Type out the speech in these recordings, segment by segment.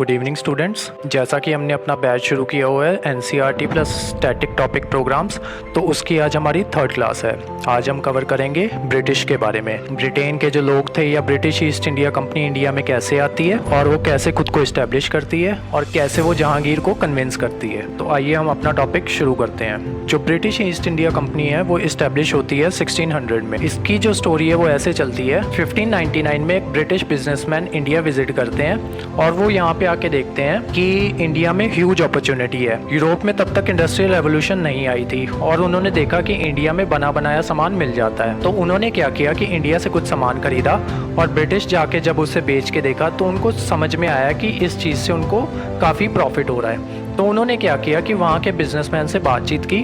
Good evening students. जैसा कि हमने अपना बैच शुरू किया हुआ है NCERT plus static topic programmes, तो उसकी आज हमारी थर्ड क्लास है। आज हम कवर करेंगे ब्रिटिश के बारे में। ब्रिटेन के जो लोग थे या British East India company India में कैसे आती है और वो कैसे खुद को इस्टेब्लिश करती है और कैसे वो जहांगीर को कन्विंस करती है। तो आइए हम अपना टॉपिक शुरू करते हैं। जो ब्रिटिश ईस्ट इंडिया कंपनी है वो इस्टेब्लिश होती है 1600 में। इसकी जो स्टोरी है वो ऐसे चलती है। 1599 में एक ब्रिटिश बिजनेसमैन इंडिया विजिट करते हैं और वो यहाँ पे आके देखते हैं कि इंडिया में ह्यूज अपॉर्चुनिटी है। यूरोप में तब तक इंडस्ट्रियल रेवोल्यूशन नहीं आई थी और उन्होंने देखा कि इंडिया में बना बनाया सामान मिल जाता है। तो उन्होंने क्या किया कि इंडिया से कुछ सामान खरीदा और ब्रिटिश जाके जब उसे बेच के देखा तो उनको समझ में आया कि इस चीज़ से उनको काफ़ी प्रॉफिट हो रहा है। तो उन्होंने क्या किया कि वहाँ के बिजनेसमैन से बातचीत की,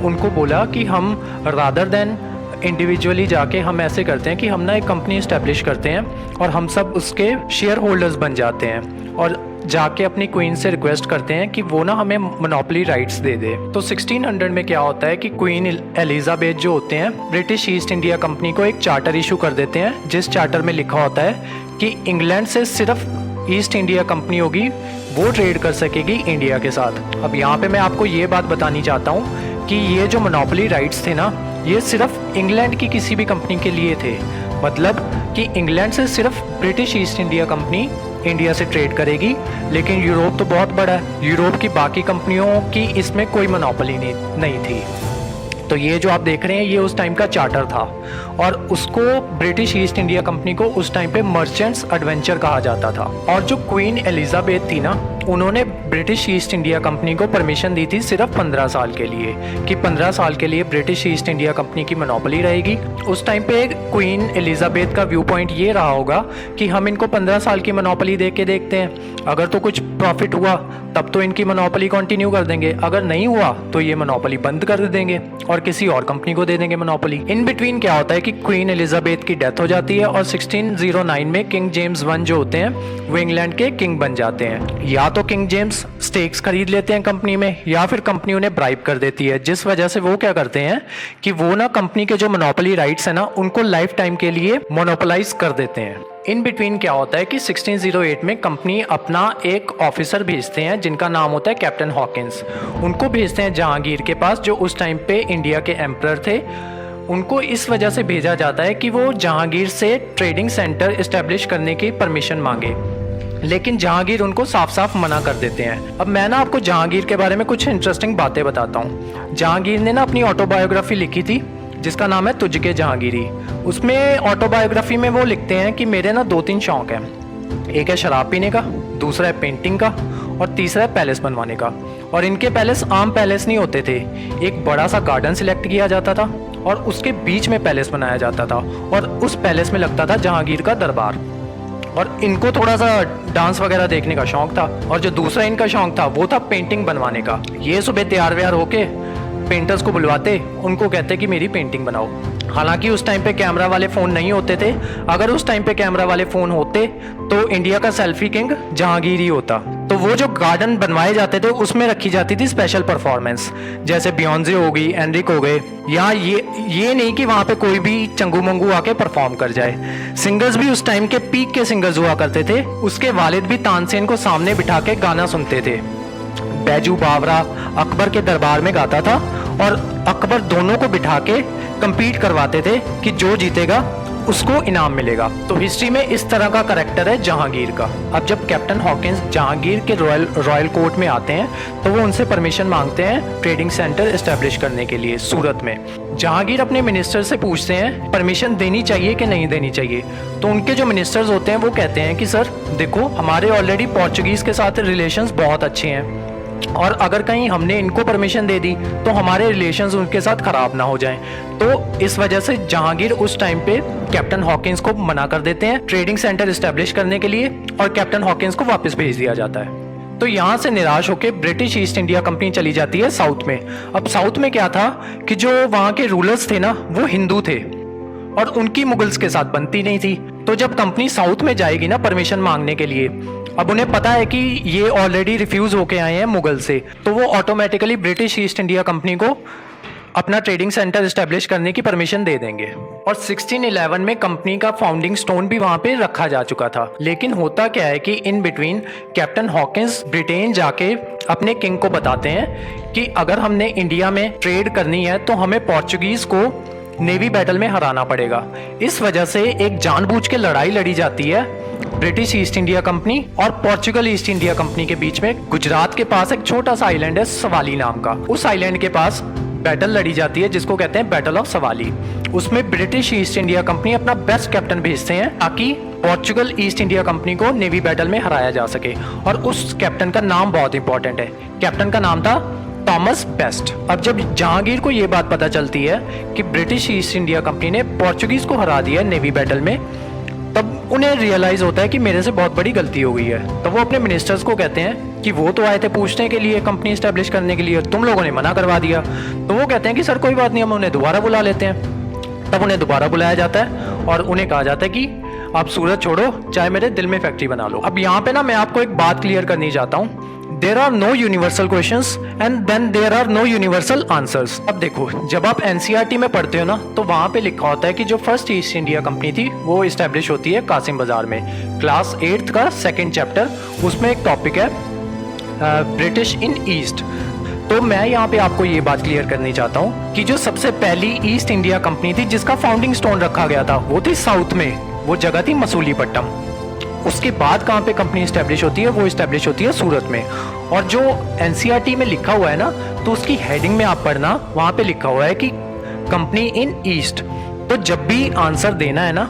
उनको बोला कि हम रादर देन इंडिविजुअली जाके हम ऐसे करते हैं कि हम ना एक कंपनी इस्टेब्लिश करते हैं और हम सब उसके शेयर होल्डर्स बन जाते हैं और जाके अपनी क्वीन से रिक्वेस्ट करते हैं कि वो ना हमें मोनोपोली राइट्स दे दे। तो 1600 में क्या होता है कि क्वीन एलिजाबेथ जो होते हैं ब्रिटिश ईस्ट इंडिया कंपनी को एक चार्टर इशू कर देते हैं, जिस चार्टर में लिखा होता है कि इंग्लैंड से सिर्फ ईस्ट इंडिया कंपनी होगी वो ट्रेड कर सकेगी इंडिया के साथ। अब यहाँ पे मैं आपको ये बात बतानी चाहता हूँ कि ये जो मोनोपोली राइट्स थे ना, ये सिर्फ इंग्लैंड की किसी भी कंपनी के लिए थे। मतलब कि इंग्लैंड से सिर्फ British East India company India से ट्रेड करेगी, लेकिन यूरोप तो बहुत बड़ा है, यूरोप की बाकी कंपनियों की इसमें कोई मोनोपोली नहीं थी। तो ये जो आप देख रहे हैं ये उस टाइम का चार्टर था और उसको ब्रिटिश ईस्ट इंडिया कंपनी को उस टाइम पे मर्चेंट्स एडवेंचर कहा जाता था। और जो क्वीन एलिजाबेथ थी ना, उन्होंने ब्रिटिश ईस्ट इंडिया कंपनी को परमिशन दी थी सिर्फ 15 साल के लिए कि 15 साल के लिए ब्रिटिश ईस्ट इंडिया कंपनी की मोनोपोली रहेगी। उस टाइम पे क्वीन एलिजाबेथ का व्यू पॉइंट ये रहा होगा कि हम इनको 15 साल की मोनोपोली दे के देखते हैं, अगर तो कुछ प्रॉफिट हुआ तब तो इनकी मोनोपोली कंटिन्यू कर देंगे, अगर नहीं हुआ तो ये मोनोपोली बंद कर देंगे और किसी और कंपनी को दे देंगे मोनोपोली। इन बिटवीन क्या होता है कि क्वीन एलिजाबेथ की डेथ हो जाती है और 1609 में किंग जेम्स वन जो होते हैं वो इंग्लैंड के किंग बन जाते हैं। या तो किंग जेम्स स्टेक्स खरीद लेते हैं कंपनी में या फिर कंपनी उन्हें ब्राइब कर देती है, जिस वजह से वो क्या करते हैं कि वो ना कंपनी के जो मोनोपोली राइट्स है ना उनको लाइफ टाइम के लिए मोनोपोलाइज कर देते हैं। इन बिटवीन क्या होता है कि 1608 में कंपनी अपना एक ऑफिसर भेजते हैं जिनका नाम होता है कैप्टन हॉकिंस। उनको भेजते हैं जहांगीर के पास जो उस टाइम पे इंडिया के एम्परर थे। उनको इस वजह से भेजा जाता है कि वो जहांगीर से ट्रेडिंग सेंटर इस्टेब्लिश करने की परमिशन मांगे, लेकिन जहांगीर उनको साफ साफ मना कर देते हैं। अब मैं ना आपको जहांगीर के बारे में कुछ इंटरेस्टिंग बातें बताता हूँ। जहांगीर ने ना अपनी ऑटोबायोग्राफी लिखी थी जिसका नाम है तुझके जहांगीरी। उसमें ऑटोबायोग्राफी में वो लिखते हैं कि मेरे ना 2-3 शौक हैं, एक है शराब पीने का, दूसरा है पेंटिंग का और तीसरा है पैलेस बनवाने का। और इनके पैलेस आम पैलेस नहीं होते थे, एक बड़ा सा गार्डन सिलेक्ट किया जाता था और उसके बीच में पैलेस बनाया जाता था और उस पैलेस में लगता था जहांगीर का दरबार। और इनको थोड़ा सा डांस वगैरह देखने का शौक था और जो दूसरा इनका शौक था वो था पेंटिंग बनवाने का। ये सुबह तैयार व्यार होके पेंटर्स को बुलवाते, उनको कहते कि मेरी पेंटिंग बनाओ। हालांकि उस टाइम पे कैमरा वाले फ़ोन नहीं होते थे, अगर उस टाइम पे कैमरा वाले फ़ोन होते तो इंडिया का सेल्फी किंग जहांगीर ही होता। तो वो जो गार्डन बनवाए जाते थे उसमें रखी जाती थी स्पेशल परफॉर्मेंस, जैसे बियॉन्जे हो गई, एनरिक हो गए। यहाँ ये नहीं कि वहाँ पे कोई भी चंगू मंगू आके परफॉर्म कर जाए। सिंगर्स भी उस टाइम के पीक के सिंगर्स हुआ करते थे। उसके वालिद भी तानसेन को सामने बिठा के गाना सुनते थे। बैजू बावरा अकबर के दरबार में गाता था और अकबर दोनों को बिठा के compete करवाते थे कि जो जीतेगा उसको इनाम मिलेगा। तो हिस्ट्री में इस तरह का करैक्टर है जहांगीर का। अब जब कैप्टन हॉकिंस जहांगीर के रॉयल कोर्ट में आते हैं तो वो उनसे परमिशन मांगते हैं ट्रेडिंग सेंटर इस्टेब्लिश करने के लिए सूरत में। जहांगीर अपने मिनिस्टर से पूछते हैं परमिशन देनी चाहिए कि नहीं देनी चाहिए। तो उनके जो मिनिस्टर्स होते हैं वो कहते हैं कि सर देखो, हमारे ऑलरेडी पोर्चुगीज़ के साथ रिलेशंस बहुत अच्छे हैं और अगर कहीं हमने इनको परमिशन दे दी तो हमारे रिलेशंस उनके साथ ख़राब ना हो जाएं। तो इस वजह से जहांगीर उस टाइम पे कैप्टन हॉकिंस को मना कर देते हैं ट्रेडिंग सेंटर इस्टेब्लिश करने के लिए और कैप्टन हॉकिंस को वापस भेज दिया जाता है। तो यहाँ से निराश होकर ब्रिटिश ईस्ट इंडिया कंपनी चली जाती है साउथ में। अब साउथ में क्या था कि जो वहाँ के रूलर्स थे ना वो हिंदू थे और उनकी मुगल्स के साथ बनती नहीं थी। तो जब कंपनी साउथ में जाएगी ना परमिशन मांगने के लिए, अब उन्हें पता है कि ये ऑलरेडी रिफ्यूज होके आए हैं मुगल से, तो वो automatically British East India company को अपना ट्रेडिंग सेंटर इस्टेब्लिश करने की परमिशन दे देंगे। और 1611 में कंपनी का फाउंडिंग स्टोन भी वहां पे रखा जा चुका था। लेकिन होता क्या है कि in between captain Hawkins Britain जाके अपने किंग को बताते हैं कि अगर हमने इंडिया में ट्रेड करनी है तो हमें पोर्चुगीज को नेवी बैटल में हराना पड़ेगा। इस वजह से एक जानबूझ के लड़ाई लड़ी जाती है ब्रिटिश ईस्ट इंडिया कंपनी और पोर्चुगल ईस्ट इंडिया कंपनी के बीच में। गुजरात के पास एक छोटा सा आइलैंड है सवाली नाम का, उस आइलैंड के पास बैटल लड़ी जाती है जिसको कहते हैं बैटल ऑफ सवाली। उसमें ब्रिटिश ईस्ट इंडिया कंपनी अपना बेस्ट कैप्टन भेजते हैं ताकि पोर्चुगल ईस्ट इंडिया कंपनी को नेवी बैटल में हराया जा सके। और उस कैप्टन का नाम बहुत इंपॉर्टेंट है, कैप्टन का नाम था थॉमस बेस्ट। अब जब जहांगीर को यह बात पता चलती है कि ब्रिटिश ईस्ट इंडिया कंपनी ने पोर्चुगीज को हरा दिया नेवी बैटल में, तब उन्हें रियलाइज होता है कि मेरे से बहुत बड़ी गलती हो गई है। तो वो अपने मिनिस्टर्स को कहते हैं कि वो तो आए थे पूछने के लिए, कंपनी एस्टेब्लिश करने के लिए, तुम लोगों ने मना करवा दिया। तो वो कहते हैं कि सर कोई बात नहीं, हम उन्हें दोबारा बुला लेते हैं। तब उन्हें दोबारा बुलाया जाता है और उन्हें कहा जाता है कि आप सूरत छोड़ो, चाहे मेरे दिल में फैक्ट्री बना लो। अब यहाँ पे ना मैं आपको एक बात क्लियर करनी चाहता हूँ, there are no universal questions and then there are no universal answers. अब देखो, जब आप एनसीईआरटी में पढ़ते हो ना तो वहां पे लिखा होता है कि जो फर्स्ट ईस्ट इंडिया कंपनी थी वो इस्टेब्लिश होती है कासिम बाजार में। क्लास 8th का 2nd चैप्टर, उसमें एक टॉपिक है ब्रिटिश इन ईस्ट। तो मैं यहाँ पे आपको ये बात क्लियर करनी चाहता हूँ कि जो सबसे पहली ईस्ट इंडिया कंपनी थी जिसका फाउंडिंग स्टोन रखा गया था वो थी साउथ में, वो जगह थी मसूलीपट्टम। उसके बाद कहाँ पे कंपनी इस्टेब्लिश होती है, वो इस्टेब्लिश होती है सूरत में। और जो एनसीईआरटी में लिखा हुआ है ना, तो उसकी हेडिंग में आप पढ़ना, वहां पे लिखा हुआ है कि कंपनी इन ईस्ट। तो जब भी आंसर देना है ना,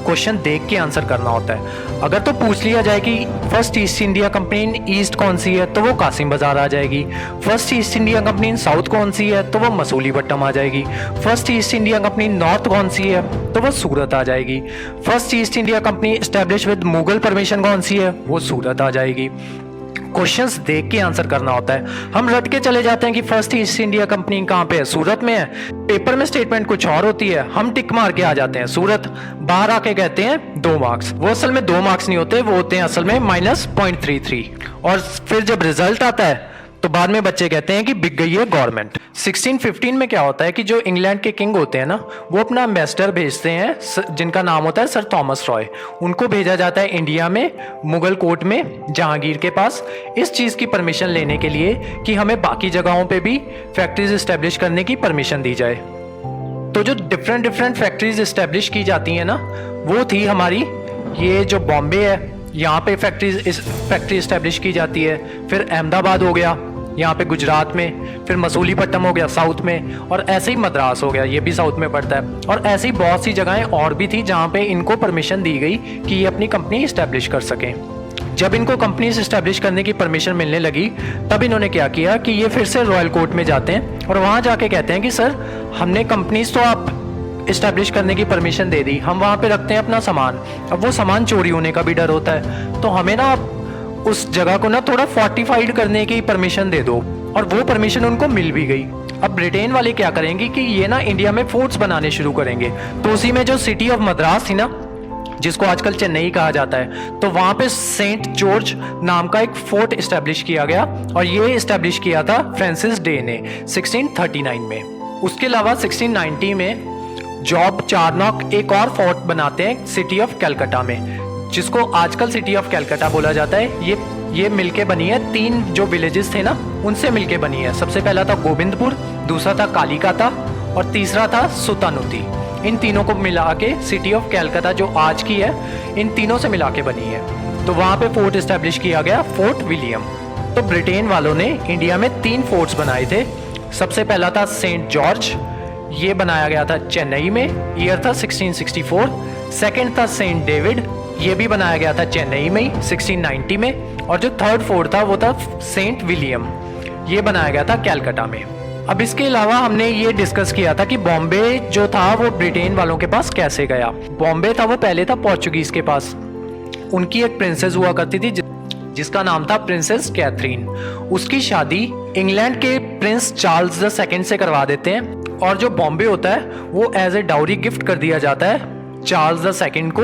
क्वेश्चन देख के आंसर करना होता है। अगर तो पूछ लिया जाए कि फर्स्ट ईस्ट इंडिया कंपनी इन ईस्ट कौन सी है, तो वो कासिम बाजार आ जाएगी। फर्स्ट ईस्ट इंडिया कंपनी इन साउथ कौन सी है, तो वो मसूलीपट्टम आ जाएगी। फर्स्ट ईस्ट इंडिया कंपनी इन नॉर्थ कौन सी है, तो वो सूरत आ जाएगी। First east India company establish with Mughal permission कौन सी है, वो सूरत आ जाएगी। क्वेश्चंस देख के आंसर करना होता है। हम रट के चले जाते हैं कि फर्स्ट ईस्ट इंडिया कंपनी कहाँ पे है, सूरत में है। पेपर में स्टेटमेंट कुछ और होती है, हम टिक मार के आ जाते हैं सूरत, बाहर आके कहते हैं 2 मार्क्स। वो असल में 2 मार्क्स नहीं होते, वो होते हैं असल में -0.33। और फिर जब रिजल्ट आता है तो बाद में बच्चे कहते हैं कि बिक गई है गवर्नमेंट। 1615 में क्या होता है कि जो इंग्लैंड के किंग होते हैं ना, वो अपना एम्बेसडर भेजते हैं जिनका नाम होता है सर थॉमस रॉय। उनको भेजा जाता है इंडिया में मुगल कोर्ट में जहांगीर के पास, इस चीज़ की परमिशन लेने के लिए कि हमें बाकी जगहों पे भी फैक्ट्रीज इस्टेब्लिश करने की परमिशन दी जाए। तो जो डिफरेंट फैक्ट्रीज इस्टेब्लिश की जाती हैं ना, वो थी हमारी ये जो बॉम्बे है, यहाँ पे फैक्ट्री इस्टेब्लिश की जाती है। फिर अहमदाबाद हो गया यहाँ पे गुजरात में, फिर मसूलीपट्टम हो गया साउथ में, और ऐसे ही मद्रास हो गया, ये भी साउथ में पड़ता है। और ऐसी बहुत सी जगहें और भी थी जहाँ पे इनको परमिशन दी गई कि ये अपनी कंपनी इस्टेब्लिश कर सकें। जब इनको कंपनीज इस्टेब्लिश करने की परमिशन मिलने लगी, तब इन्होंने क्या किया कि ये फिर से रॉयल कोर्ट में जाते हैं और वहाँ जाके कहते हैं कि सर हमने कंपनीज तो आप इस्टेब्लिश करने की परमिशन दे दी, हम वहाँ पे रखते हैं अपना सामान, अब वो सामान चोरी होने का भी डर होता है, तो हमें ना उस जगह को ना थोड़ा फोर्टिफाइड करने की परमिशन दे दो। और वो परमिशन उनको मिल भी गई। अब ब्रिटेन वाले क्या करेंगे कि ये ना इंडिया में फोर्ट्स बनाने शुरू करेंगे। तो उसी में जो सिटी ऑफ मद्रास थी ना, जिसको आजकल चेन्नई कहा जाता है, तो वहां पे सेंट जॉर्ज नाम का एक फोर्ट इस्टेब्लिश किया गया, और ये इस्टेब्लिश किया था फ्रांसिस डे ने 1639 में। उसके अलावा 1690 में जॉब चारनॉक एक और फोर्ट बनाते हैं सिटी ऑफ कलकत्ता में, जिसको आजकल सिटी ऑफ कलकत्ता बोला जाता है। ये मिलके बनी है, 3 जो विलेजेस थे ना उनसे मिलके बनी है। सबसे पहला था गोविंदपुर, दूसरा था कालिकाता और तीसरा था सुतानुती। इन तीनों को मिला के सिटी ऑफ कलकत्ता जो आज की है, इन तीनों से मिला के बनी है। तो वहाँ पे फोर्ट इस्टेब्लिश किया गया, फोर्ट विलियम। तो ब्रिटेन वालों ने इंडिया में 3 फोर्ट्स बनाए थे। सबसे पहला था सेंट जॉर्ज, ये बनाया गया था चेन्नई में, ईयर था 1664। सेकेंड था सेंट डेविड, ये भी बनाया गया था चेन्नई में 1690 में। और जो थर्ड फोर्ट था वो था सेंट विलियम, ये बनाया गया था कलकत्ता में। अब इसके अलावा हमने ये डिस्कस किया था कि बॉम्बे जो था वो ब्रिटेन वालों के पास कैसे गया। बॉम्बे था वो पहले था पोर्चुगीज के पास। उनकी एक प्रिंसेस हुआ करती थी जिसका नाम था प्रिंसेस कैथरीन। उसकी शादी इंग्लैंड के प्रिंस चार्ल्स II से करवा देते हैं, और जो बॉम्बे होता है वो एज ए डाउरी गिफ्ट कर दिया जाता है चार्ल्स II को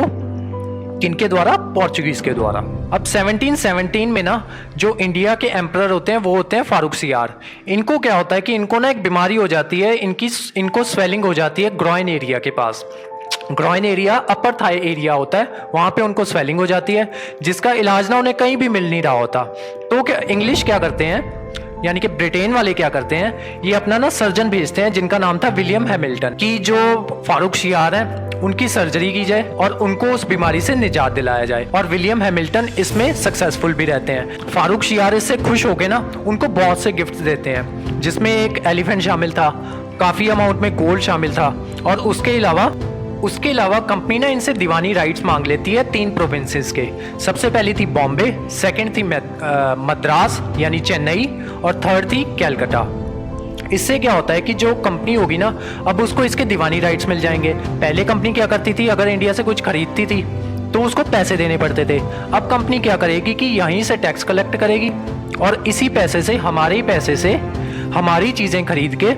किनके द्वारा? पोर्चुगीज के द्वारा। अब 1717 में ना जो इंडिया के एम्परर होते हैं वो होते हैं फारुखसियार। इनको क्या होता है कि इनको ना एक बीमारी हो जाती है, इनको स्वेलिंग हो जाती है ग्रॉइन एरिया के पास। Groin area upper Thai area होता है, वहाँ पे उनको स्वेलिंग हो जाती है, जिसका इलाज ना उन्हें कहीं भी मिल नहीं रहा होता। तो क्या इंग्लिश क्या करते हैं, यानी कि ब्रिटेन वाले क्या करते हैं, ये अपना ना सर्जन भेजते हैं जिनका नाम था विलियम हैमिल्टन, कि जो फारुखसियार हैं उनकी सर्जरी की जाए और उनको उस बीमारी से निजात दिलाया जाए। और विलियम हैमिल्टन इसमें सक्सेसफुल भी रहते हैं। फारुखसियार इससे खुश होकर ना उनको बहुत से गिफ्ट देते हैं, जिसमें एक एलिफेंट शामिल था, काफ़ी अमाउंट में गोल्ड शामिल था, और उसके अलावा कंपनी ना इनसे दीवानी राइट्स मांग लेती है 3 प्रोविंसेस के। सबसे पहली थी बॉम्बे, सेकंड थी मद्रास यानी चेन्नई, और थर्ड थी कैलकाटा। इससे क्या होता है कि जो कंपनी होगी ना, अब उसको इसके दीवानी राइट्स मिल जाएंगे। पहले कंपनी क्या करती थी, अगर इंडिया से कुछ खरीदती थी तो उसको पैसे देने पड़ते थे। अब कंपनी क्या करेगी कि यहीं से टैक्स कलेक्ट करेगी और इसी पैसे से, हमारे ही पैसे से हमारी चीज़ें खरीद के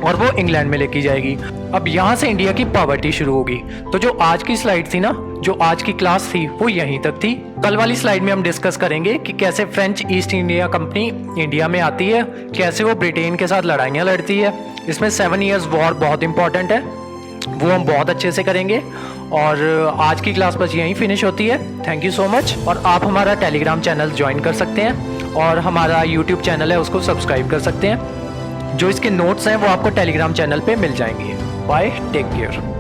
और वो इंग्लैंड में लेके जाएगी। अब यहाँ से इंडिया की पॉवर्टी शुरू होगी। तो जो आज की स्लाइड थी ना, जो आज की क्लास थी, वो यहीं तक थी। कल वाली स्लाइड में हम डिस्कस करेंगे कि कैसे French east India company India में आती है, कैसे वो ब्रिटेन के साथ लड़ाइयाँ लड़ती है। इसमें 7 ईयर्स वॉर बहुत इंपॉर्टेंट है, वो हम बहुत अच्छे से करेंगे। और आज की क्लास बस यहीं फिनिश होती है। Thank you so much. और आप हमारा टेलीग्राम चैनल ज्वाइन कर सकते हैं और हमारा यूट्यूब चैनल है उसको सब्सक्राइब कर सकते हैं। जो इसके नोट्स हैं वो आपको टेलीग्राम चैनल पे मिल जाएंगे। Bye, take care.